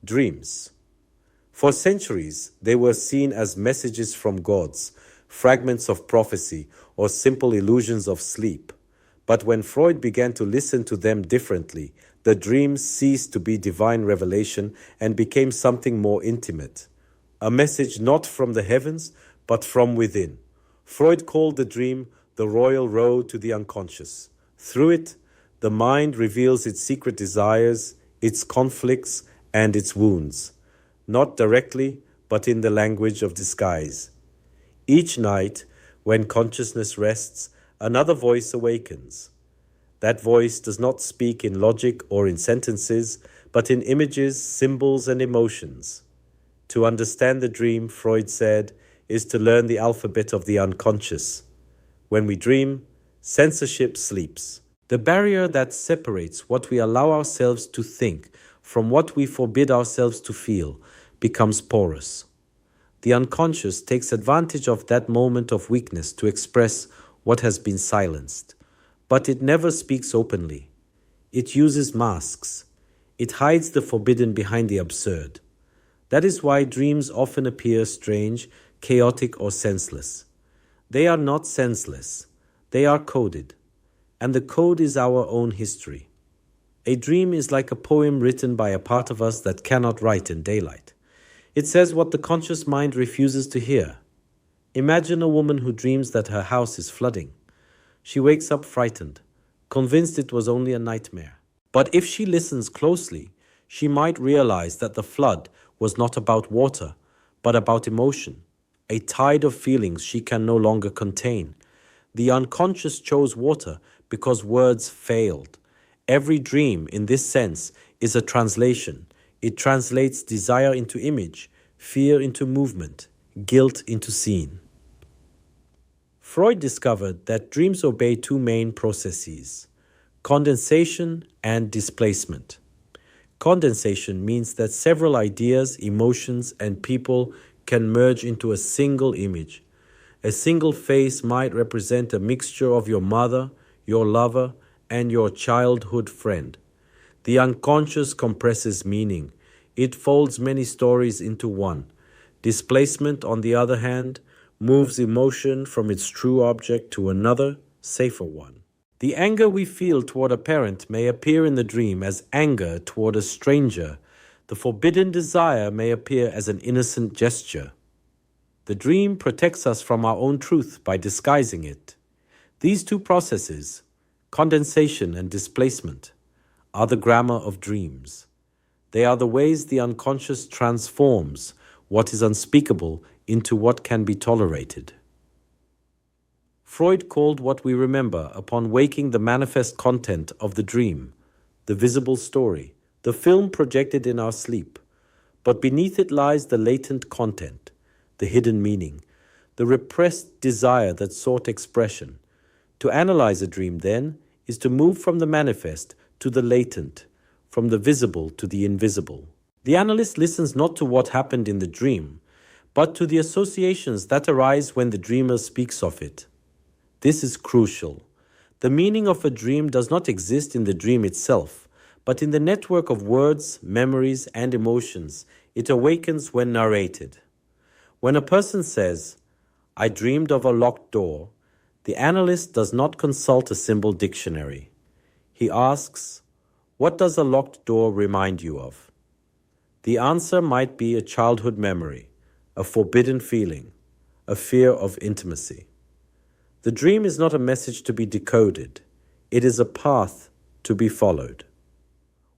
Dreams. For centuries, they were seen as messages from gods, fragments of prophecy, or simple illusions of sleep. But when Freud began to listen to them differently, the dreams ceased to be divine revelation and became something more intimate. A message not from the heavens, but from within. Freud called the dream the royal road to the unconscious. Through it, the mind reveals its secret desires, its conflicts, and its wounds, not directly, but in the language of disguise. Each night, when consciousness rests, another voice awakens. That voice does not speak in logic or in sentences, but in images, symbols, and emotions. To understand the dream, Freud said, is to learn the alphabet of the unconscious. When we dream, censorship sleeps. The barrier that separates what we allow ourselves to think from what we forbid ourselves to feel becomes porous. The unconscious takes advantage of that moment of weakness to express what has been silenced. But it never speaks openly. It uses masks. It hides the forbidden behind the absurd. That is why dreams often appear strange, chaotic, or senseless. They are not senseless. They are coded. And the code is our own history. A dream is like a poem written by a part of us that cannot write in daylight. It says what the conscious mind refuses to hear. Imagine a woman who dreams that her house is flooding. She wakes up frightened, convinced it was only a nightmare. But if she listens closely, she might realize that the flood was not about water, but about emotion, a tide of feelings she can no longer contain. The unconscious chose water because words failed. Every dream, in this sense, is a translation. It translates desire into image, fear into movement, guilt into scene. Freud discovered that dreams obey two main processes: condensation and displacement. Condensation means that several ideas, emotions, and people can merge into a single image. A single face might represent a mixture of your mother, your lover, and your childhood friend. The unconscious compresses meaning. It folds many stories into one. Displacement, on the other hand, moves emotion from its true object to another, safer one. The anger we feel toward a parent may appear in the dream as anger toward a stranger. The forbidden desire may appear as an innocent gesture. The dream protects us from our own truth by disguising it. These two processes, condensation and displacement, are the grammar of dreams. They are the ways the unconscious transforms what is unspeakable into what can be tolerated. Freud called what we remember upon waking the manifest content of the dream, the visible story, the film projected in our sleep. But beneath it lies the latent content, the hidden meaning, the repressed desire that sought expression. To analyze a dream, then, is to move from the manifest to the latent, from the visible to the invisible. The analyst listens not to what happened in the dream, but to the associations that arise when the dreamer speaks of it. This is crucial. The meaning of a dream does not exist in the dream itself, but in the network of words, memories, and emotions it awakens when narrated. When a person says, "I dreamed of a locked door," the analyst does not consult a symbol dictionary. He asks, "What does a locked door remind you of?" The answer might be a childhood memory, a forbidden feeling, a fear of intimacy. The dream is not a message to be decoded. It is a path to be followed.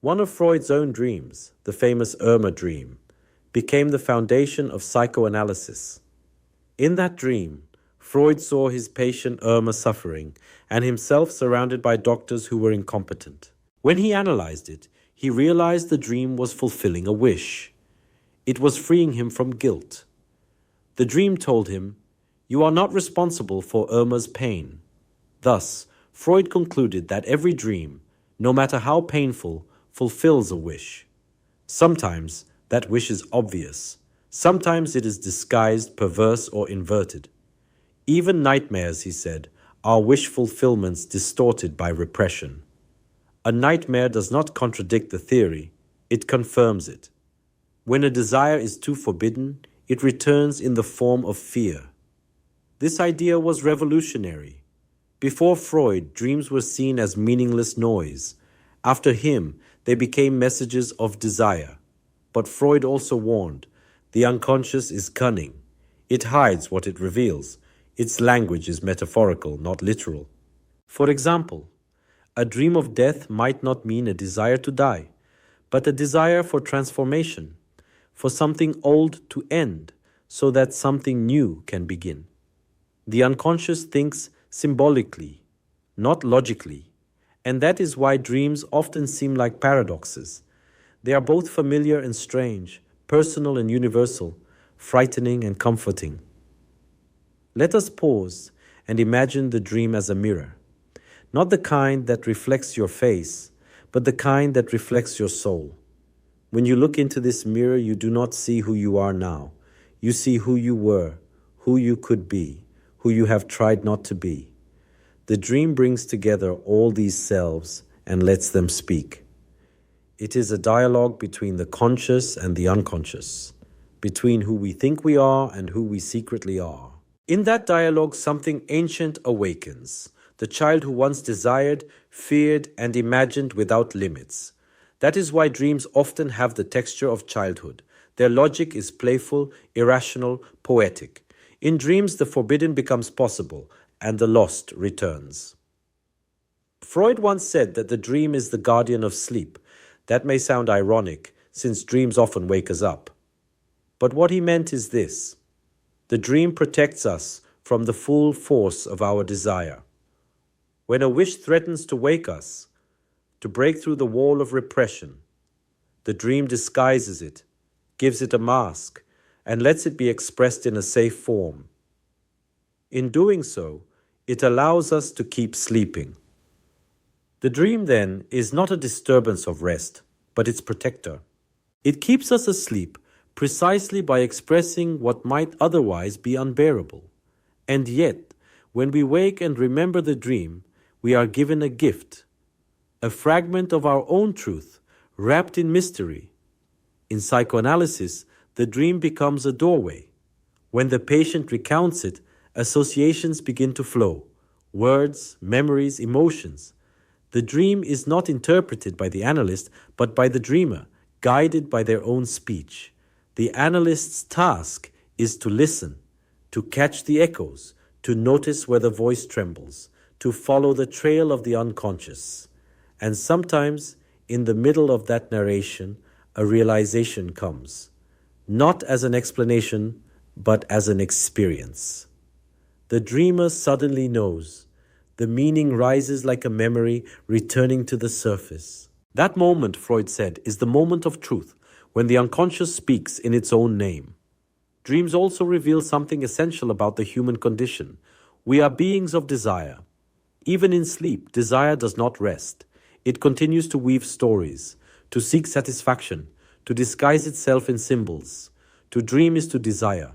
One of Freud's own dreams, the famous Irma dream, became the foundation of psychoanalysis. In that dream, Freud saw his patient Irma suffering and himself surrounded by doctors who were incompetent. When he analyzed it, he realized the dream was fulfilling a wish. It was freeing him from guilt. The dream told him, "You are not responsible for Irma's pain." Thus, Freud concluded that every dream, no matter how painful, fulfills a wish. Sometimes that wish is obvious. Sometimes it is disguised, perverse, or inverted. Even nightmares, he said, are wish fulfillments distorted by repression. A nightmare does not contradict the theory, it confirms it. When a desire is too forbidden, it returns in the form of fear. This idea was revolutionary. Before Freud, dreams were seen as meaningless noise. After him, they became messages of desire. But Freud also warned, the unconscious is cunning. It hides what it reveals. Its language is metaphorical, not literal. For example, a dream of death might not mean a desire to die, but a desire for transformation, for something old to end, so that something new can begin. The unconscious thinks symbolically, not logically, and that is why dreams often seem like paradoxes. They are both familiar and strange, personal and universal, frightening and comforting. Let us pause and imagine the dream as a mirror, not the kind that reflects your face, but the kind that reflects your soul. When you look into this mirror, you do not see who you are now. You see who you were, who you could be, who you have tried not to be. The dream brings together all these selves and lets them speak. It is a dialogue between the conscious and the unconscious, between who we think we are and who we secretly are. In that dialogue, something ancient awakens, the child who once desired, feared, and imagined without limits. That is why dreams often have the texture of childhood. Their logic is playful, irrational, poetic. In dreams, the forbidden becomes possible, and the lost returns. Freud once said that the dream is the guardian of sleep. That may sound ironic, since dreams often wake us up. But what he meant is this: the dream protects us from the full force of our desire. When a wish threatens to wake us, to break through the wall of repression, the dream disguises it, gives it a mask, and lets it be expressed in a safe form. In doing so, it allows us to keep sleeping. The dream, then, is not a disturbance of rest, but its protector. It keeps us asleep precisely by expressing what might otherwise be unbearable. And yet, when we wake and remember the dream, we are given a gift, a fragment of our own truth, wrapped in mystery. In psychoanalysis, the dream becomes a doorway. When the patient recounts it, associations begin to flow, words, memories, emotions. The dream is not interpreted by the analyst, but by the dreamer, guided by their own speech. The analyst's task is to listen, to catch the echoes, to notice where the voice trembles, to follow the trail of the unconscious. And sometimes, in the middle of that narration, a realization comes, not as an explanation, but as an experience. The dreamer suddenly knows. The meaning rises like a memory returning to the surface. That moment, Freud said, is the moment of truth, when the unconscious speaks in its own name. Dreams also reveal something essential about the human condition. We are beings of desire. Even in sleep, desire does not rest. It continues to weave stories, to seek satisfaction, to disguise itself in symbols. To dream is to desire,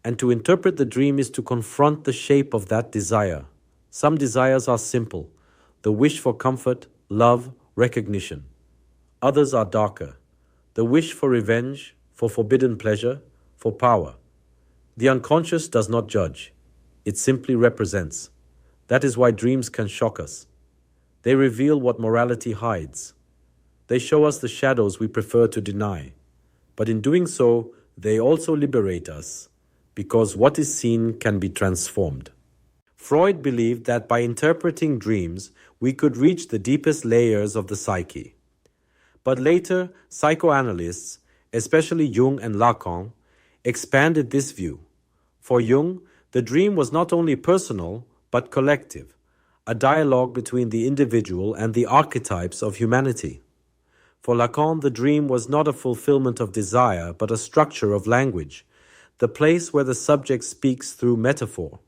and to interpret the dream is to confront the shape of that desire. Some desires are simple, the wish for comfort, love, recognition. Others are darker, the wish for revenge, for forbidden pleasure, for power. The unconscious does not judge. It simply represents. That is why dreams can shock us. They reveal what morality hides. They show us the shadows we prefer to deny. But in doing so, they also liberate us, because what is seen can be transformed. Freud believed that by interpreting dreams, we could reach the deepest layers of the psyche. But later, psychoanalysts, especially Jung and Lacan, expanded this view. For Jung, the dream was not only personal, but collective, a dialogue between the individual and the archetypes of humanity. For Lacan, the dream was not a fulfillment of desire, but a structure of language, the place where the subject speaks through metaphor.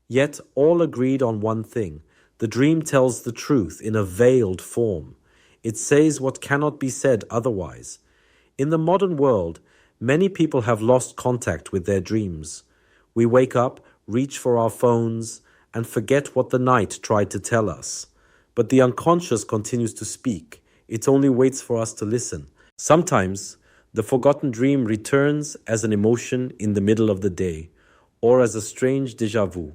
Yet all agreed on one thing: the dream tells the truth in a veiled form. It says what cannot be said otherwise. In the modern world, many people have lost contact with their dreams. We wake up, reach for our phones, and forget what the night tried to tell us. But the unconscious continues to speak. It only waits for us to listen. Sometimes, The forgotten dream returns as an emotion in the middle of the day, or as a strange déjà vu.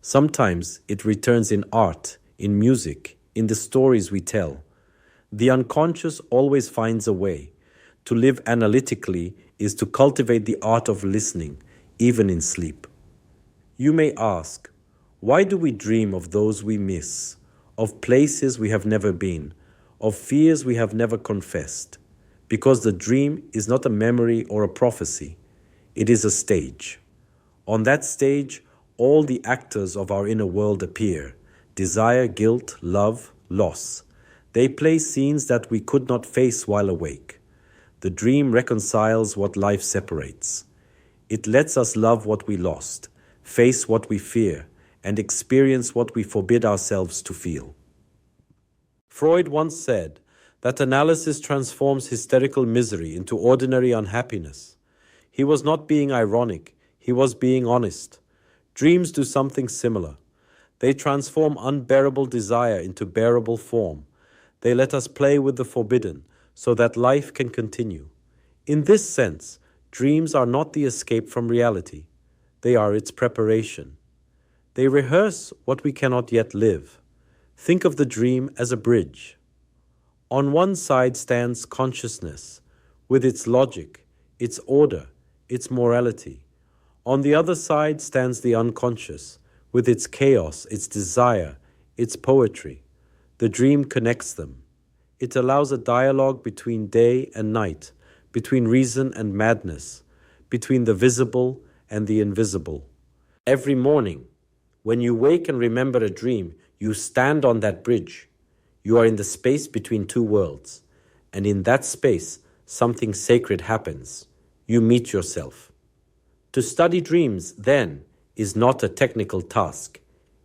Sometimes it returns in art, in music, in the stories we tell. The unconscious always finds a way. To live analytically is to cultivate the art of listening, even in sleep. You may ask, why do we dream of those we miss, of places we have never been, of fears we have never confessed? Because the dream is not a memory or a prophecy, it is a stage. On that stage, all the actors of our inner world appear: desire, guilt, love, loss. They play scenes that we could not face while awake. The dream reconciles what life separates. It lets us love what we lost, face what we fear, and experience what we forbid ourselves to feel. Freud once said that analysis transforms hysterical misery into ordinary unhappiness. He was not being ironic, he was being honest. Dreams do something similar. They transform unbearable desire into bearable form. They let us play with the forbidden so that life can continue. In this sense, dreams are not the escape from reality. They are its preparation. They rehearse what we cannot yet live. Think of the dream as a bridge. On one side stands consciousness, with its logic, its order, its morality. On the other side stands the unconscious, with its chaos, its desire, its poetry. The dream connects them. It allows a dialogue between day and night, between reason and madness, between the visible and the invisible. Every morning, when you wake and remember a dream, you stand on that bridge. You are in the space between two worlds, and in that space, something sacred happens. You meet yourself. To study dreams, then, is not a technical task.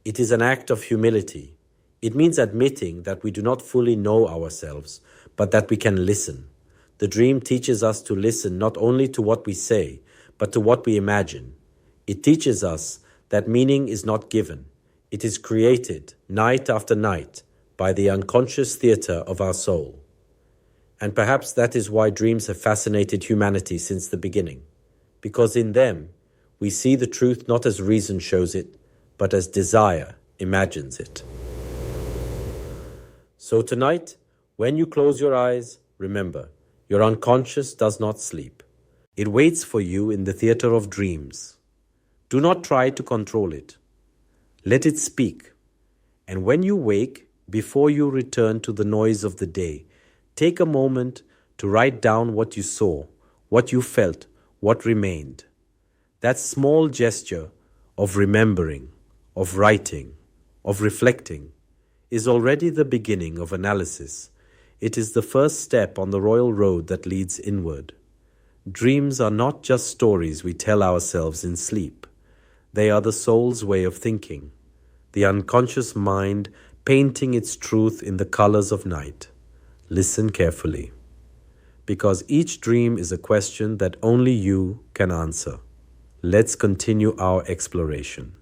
It is an act of humility. It means admitting that we do not fully know ourselves, but that we can listen. The dream teaches us to listen not only to what we say, but to what we imagine. It teaches us that meaning is not given. It is created, night after night, by the unconscious theater of our soul. And perhaps that is why dreams have fascinated humanity since the beginning, because in them we see the truth not as reason shows it, but as desire imagines it. So tonight, when you close your eyes, remember, your unconscious does not sleep. It waits for you in the theater of dreams. Do not try to control it. Let it speak. And when you wake, before you return to the noise of the day, take a moment to write down what you saw, what you felt, what remained. That small gesture of remembering, of writing, of reflecting, is already the beginning of analysis. It is the first step on the royal road that leads inward. Dreams are not just stories we tell ourselves in sleep. They are the soul's way of thinking, the unconscious mind painting its truth in the colors of night. Listen carefully, because each dream is a question that only you can answer. Let's continue our exploration.